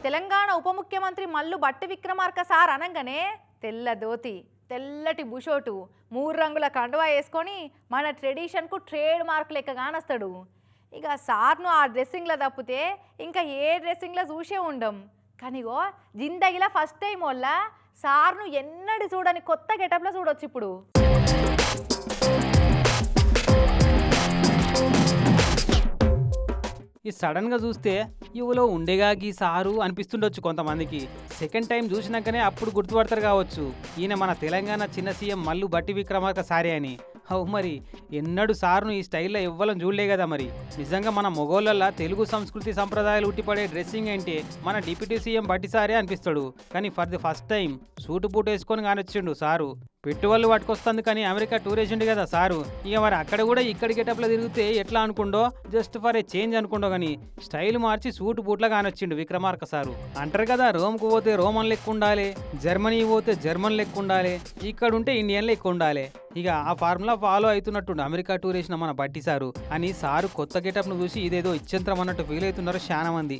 తెలంగాణ ఉప ముఖ్యమంత్రి మల్లు బట్టి విక్రమార్క సార్ అనగానే తెల్ల దోతి తెల్లటి బుషోటు 3 రంగుల కండువా వేసుకొని మన ట్రెడిషన్కు ట్రేడ్ మార్క్ లెక్క కానస్తాడు. ఇక సార్ను ఆ డ్రెస్సింగ్లో తప్పితే ఇంకా ఏ డ్రెస్సింగ్లో చూసే ఉండం. కానీగో జిందగీలో ఫస్ట్ టైం వల్ల సార్ను ఎన్నడి చూడని కొత్త గెటప్లో చూడొచ్చు ఇప్పుడు. ఈ సడన్గా చూస్తే ఇవలో ఉండేగా గీ సారు అనిపిస్తుండొచ్చు కొంతమందికి. సెకండ్ టైం చూసినాకనే అప్పుడు గుర్తుపడతారు కావచ్చు ఈయన మన తెలంగాణ చిన్న సీఎం మల్లు బట్టి విక్రమార్క సారే అని. అవు మరి ఎన్నడూ సార్ను ఈ స్టైల్లో ఇవ్వాలని చూడలే కదా. మరి నిజంగా మన మొగోళ్ళల్లో తెలుగు సంస్కృతి సంప్రదాయాలు ఉట్టిపడే డ్రెస్సింగ్ అంటే మన డిప్యూటీ సీఎం బట్టి సారే అనిపిస్తాడు. కానీ for the first time suit boot వేసుకొని కానొచ్చిండు సారు. పెట్టుబడులు పట్టుకొస్తుంది కానీ అమెరికా టూర్ వేసిండు కదా సారు. ఇక మరి అక్కడ కూడా ఇక్కడి గెటప్లో తిరిగితే ఎట్లా అనుకుండో, జస్ట్ ఫర్ ఏ చేంజ్ అనుకుండో కానీ స్టైల్ మార్చి సూటు బూట్లా కానొచ్చిండు విక్రమార్క సారు. అంటారు కదా రోమ్కు పోతే రోమన్ లెక్క ఉండాలి, జర్మనీ పోతే జర్మన్ లెక్క ఉండాలి, ఇక్కడ ఉంటే ఇండియన్ లెక్క ఉండాలి. ఇక ఆ ఫార్ములా ఫాలో అవుతున్నట్టుండు అమెరికా టూర్ వేసిన మన బట్టి సారు అని సారు కొత్త గెటప్ను చూసి ఇదేదో ఇచ్చంత్రం అన్నట్టు ఫీల్ అవుతున్నారు చాలా మంది.